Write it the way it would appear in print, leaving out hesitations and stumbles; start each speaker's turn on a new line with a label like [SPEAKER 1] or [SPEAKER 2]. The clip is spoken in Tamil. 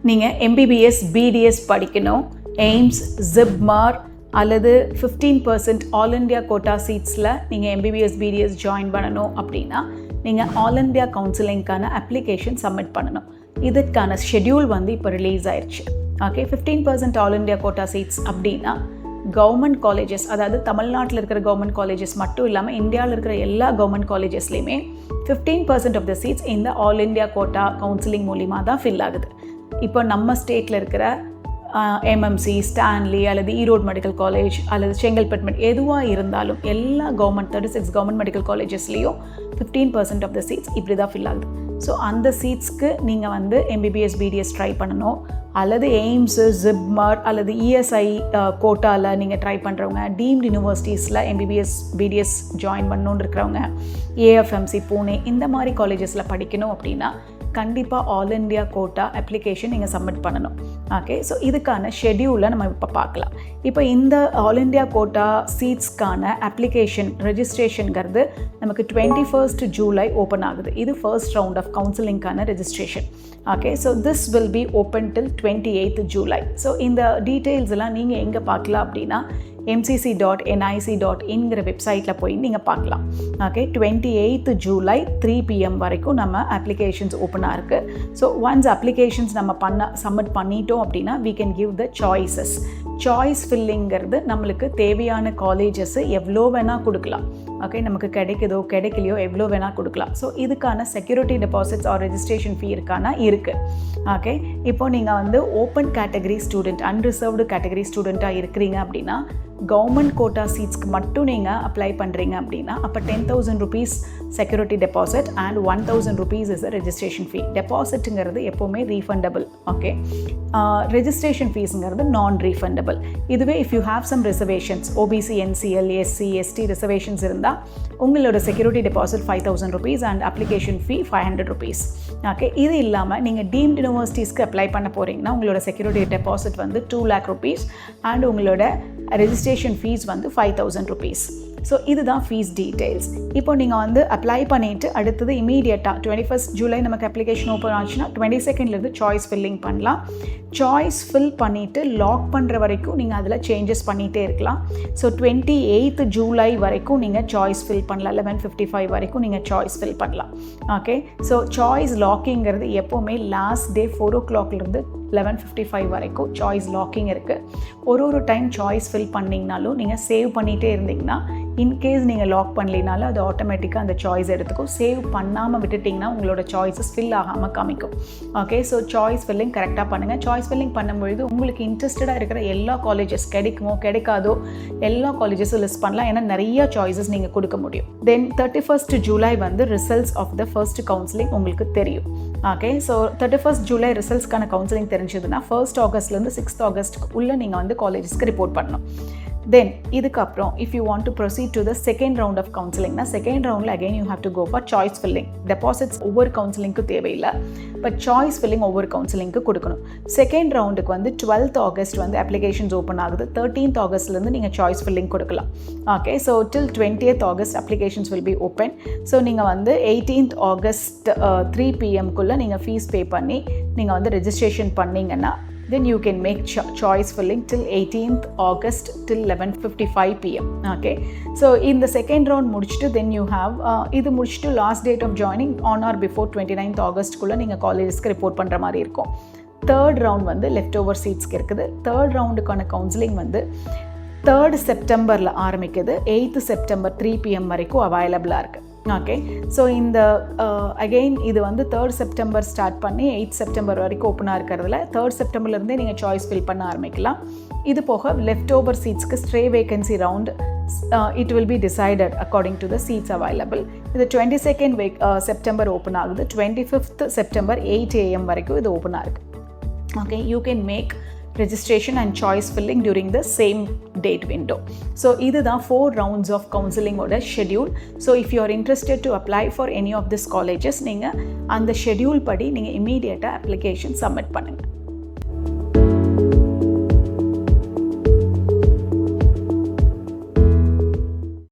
[SPEAKER 1] நீங்கள் MBBS BDS படிக்கணும், எய்ம்ஸ், ஜிப்மார் அல்லது 15% ஆல் இண்டியா கோட்டா சீட்ஸில் நீங்கள் MBBS BDS ஜாயின் பண்ணணும் அப்படின்னா நீங்கள் ஆல் இண்டியா கவுன்சிலிங்க்கான அப்ளிகேஷன் சப்மிட் பண்ணணும். இதுக்கான ஷெட்யூல் வந்து இப்போ ரிலீஸ் ஆயிடுச்சு. Okay, 15% all India quota seats அப்படின்னா கவர்மெண்ட் காலேஜஸ், அதாவது தமிழ்நாட்டில் இருக்கிற கவர்மெண்ட் காலேஜஸ் மட்டும் இல்லாமல் இந்தியாவில் இருக்கிற எல்லா கவர்மெண்ட் காலேஜஸ்லேயுமே 15% ஆஃப் த சீட்ஸ் இந்த ஆல் இண்டியா கோட்டா கவுன்சிலிங் மூலிமா தான் ஃபில் ஆகுது. இப்போ நம்ம ஸ்டேட்டில் இருக்கிற MMC, ஸ்டான்லி அல்லது ஈரோடு மெடிக்கல் காலேஜ் அல்லது செங்கல்பட்டு எதுவாக இருந்தாலும் எல்லா கவர்மெண்ட் 36 கவர்மெண்ட் மெடிக்கல் காலேஜஸ்லேயும் 15% ஆஃப் த சீட்ஸ் இப்படி தான் ஃபில் ஆகுது. ஸோ அந்த சீட்ஸ்க்கு நீங்கள் வந்து MBBS BDS ட்ரை பண்ணணும், அல்லது எய்ம்ஸு, ஜிப்மார் அல்லது ESI கோட்டாவில் நீங்கள் ட்ரை பண்ணுறவங்க, டீம்டு யூனிவர்சிட்டிஸில் MBBS BDS ஜாயின் பண்ணணுன்னு இருக்கிறவங்க, AFMC பூனே இந்த மாதிரி காலேஜஸில் படிக்கணும் அப்படின்னா கண்டிப்பாக ஆல் இண்டியா கோட்டா அப்ளிகேஷன் நீங்கள் சப்மிட் பண்ணணும். ஓகே, ஸோ இதுக்கான ஷெட்யூலை நம்ம இப்போ பார்க்கலாம். இப்போ இந்த ஆல் இண்டியா கோட்டா சீட்ஸ்க்கான அப்ளிகேஷன் ரெஜிஸ்ட்ரேஷனுங்கிறது நமக்கு 21 ஜூலை ஓப்பன் ஆகுது. இது ஃபர்ஸ்ட் ரவுண்ட் ஆஃப் கவுன்சிலிங்கான registration. Okay, so this will be open till 28 July. So இந்த டீட்டெயில்ஸ் எல்லாம் நீங்கள் எங்கே பார்க்கலாம் அப்படின்னா mcc.nic.inங்கிற வெப்சைட்டில் போய் நீங்கள் பார்க்கலாம். ஓகே, 28 ஜூலை 3 PM வரைக்கும் நம்ம அப்ளிகேஷன்ஸ் ஓப்பனாக இருக்குது. ஸோ ஒன்ஸ் அப்ளிகேஷன்ஸ் நம்ம சப்மிட் பண்ணிட்டோம் அப்படின்னா we can give the choices. Choice ஃபில்லிங்கிறது நம்மளுக்கு தேவையான காலேஜஸ் எவ்வளோ வேணால் கொடுக்கலாம். ஓகே, நமக்கு கிடைக்குதோ கிடைக்கலையோ எவ்வளோ வேணால் கொடுக்கலாம். ஸோ இதுக்கான security deposits or registration fee இருக்குது. ஓகே, இப்போ நீங்கள் வந்து open category student, unreserved category ஸ்டூடெண்ட்டாக இருக்கிறீங்க அப்படின்னா கவர்மெண்ட் கோட்டா சீட்ஸ்க்கு மட்டும் நீங்கள் அப்ளை பண்ணுறீங்க அப்படின்னா அப்போ 10,000 rupees security deposit and 1,000 rupees is a registration fee. டெபாசிட்டுங்கிறது எப்போவுமே ரீஃபண்டபிள். ஓகே, ரெஜிஸ்ட்ரேஷன் ஃபீஸுங்கிறது நான் ரீஃபண்டபிள். இதுவே if you have some reservations, OBC, NCL, SC, ST reservations இருந்தால் உங்களோட security deposit 5,000 rupees and application fee 500 rupees. Okay, இது இல்லாமல் நீங்கள் டீம்டு யூனிவர்சிட்டிஸ்க்கு அப்ளை பண்ண போகிறீங்கன்னா உங்களோட செக்யூரிட்டி டெபாசிட் வந்து 2 lakh rupees அண்ட் உங்களோட ரெஜிஸ்ட்ரேஷன் ஃபீஸ் வந்து 5,000 rupees. ஸோ இதுதான் ஃபீஸ் டீட்டெயில்ஸ். இப்போ நீங்கள் வந்து அப்ளை பண்ணிவிட்டு அடுத்தது இமீடியட்டாக 21 ஜூலை நமக்கு அப்ளிகேஷன் ஓப்பன் ஆச்சுன்னா 22nd சாய்ஸ் ஃபில்லிங் பண்ணலாம். சாய்ஸ் ஃபில் பண்ணிவிட்டு லாக் பண்ணுற வரைக்கும் நீங்கள் அதில் சேஞ்சஸ் பண்ணிகிட்டே இருக்கலாம். ஸோ 28 ஜூலை வரைக்கும் நீங்கள் சாய்ஸ் ஃபில் பண்ணலாம். 11:55 வரைக்கும் நீங்கள் சாய்ஸ் ஃபில் பண்ணலாம். ஓகே, ஸோ சாய்ஸ் லாக்கிங்கிறது எப்போவுமே லாஸ்ட் டே 4 o'clockலேருந்து 11:55 வரைக்கும் சாய்ஸ் லாக்கிங் இருக்குது. ஒரு டைம் சாய்ஸ் ஃபில் பண்ணிங்கனாலும் நீங்கள் சேவ் பண்ணிகிட்டே இருந்தீங்கன்னா இன்கேஸ் நீங்கள் லாக் பண்ணலினாலும் அது ஆட்டோமேட்டிக்காக அந்த சாய்ஸ் எடுத்துக்கும். சேவ் பண்ணாமல் விட்டுட்டிங்கன்னா உங்களோட சாய்ஸஸ் ஃபில் ஆகாமல் காமிக்கும். ஓகே, ஸோ சாய்ஸ் ஃபில்லிங் கரெக்டாக பண்ணுங்கள். சாய்ஸ் ஃபில்லிங் பண்ணும்பொழுது உங்களுக்கு இன்ட்ரெஸ்டடாக இருக்கிற எல்லா காலேஜஸ் கிடைக்குமோ கிடைக்காதோ எல்லா காலேஜஸும் லிஸ்ட் பண்ணலாம். ஏன்னா நிறைய சாய்ஸஸ் நீங்கள் கொடுக்க முடியும். தென் 31 ஜூலை வந்து results of the first counselling உங்களுக்கு தெரியும். ஓகே, ஸோ 31 ஜூலை ரிசல்ட்ஸ்க்கான கவுன்சிலிங் தெரிஞ்சதுன்னா 1 ஆகஸ்ட்லேருந்து 6 ஆகஸ்ட்க்கு உள்ளே நீங்கள் வந்து காலேஜஸ்க்கு ரிப்போர்ட் பண்ணணும். தென் இதுக்கப்புறம் if you want to proceed to the second round of கவுன்சிலிங்னா செகண்ட் ரவுண்டில் again you have to go for choice filling. Deposits ஒவ்வொரு கவுன்சிலிங்க்கு தேவையில்லை, பட் சாய்ஸ் ஃபில்லிங் ஒவ்வொரு கவுன்சிலிங்க்கு கொடுக்கணும். செகண்ட் ரவுண்டுக்கு வந்து 12th ஆகஸ்ட் வந்து அப்ளிகேஷன்ஸ் ஓப்பன் ஆகுது. 13th ஆகஸ்ட்லேருந்து நீங்கள் சாய்ஸ் ஃபில்லிங் கொடுக்கலாம். Okay, so till 20th August applications will be open. So நீங்கள் வந்து 18th ஆகஸ்ட் 3 PM நீங்கள் ஃபீஸ் பே பண்ணி நீங்கள் வந்து ரெஜிஸ்ட்ரேஷன் பண்ணிங்கன்னா then you can make choice filling till 18th August till 11:55 PM. Okay, so in the second round முடிச்சிட்டு then you have இது முடிச்சிட்டு last date of joining on or before 29th August குள்ள நீங்கள் காலேஜஸ்க்கு ரிப்போர்ட் பண்ணுற மாதிரி இருக்கும். தேர்ட் ரவுண்ட் வந்து லெஃப்ட் ஓவர் சீட்ஸ்க்கு இருக்குது. தேர்ட் ரவுண்டுக்கான கவுன்சிலிங் வந்து 3rd செப்டம்பரில் ஆரம்பிக்குது. 8th செப்டம்பர் 3 PM வரைக்கும் அவைலபிளாக இருக்குது. ஓகே, ஸோ இந்த அகெயின் இது வந்து 3rd செப்டம்பர் ஸ்டார்ட் பண்ணி 8th செப்டம்பர் வரைக்கும் ஓப்பனாக இருக்கிறதுல 3rd செப்டம்பர்லேருந்தே நீங்கள் சாய்ஸ் ஃபில் பண்ண ஆரம்பிக்கலாம். இது போக லெஃப்ட் ஓவர் சீட்ஸ்க்கு stray vacancy round it will be decided according to the seats available. இது 22nd செப்டம்பர் ஓப்பன் ஆகுது. 25th செப்டம்பர் 8 AM வரைக்கும் இது ஓப்பனாக இருக்குது. Okay, you can make registration and choice filling during the same date window. So இதுதான் 4 rounds of counseling ஓட schedule. So if you are interested to apply for any of these colleges, நீங்கள் அந்த schedule படி நீங்கள் immediate application submit பண்ணுங்கள்.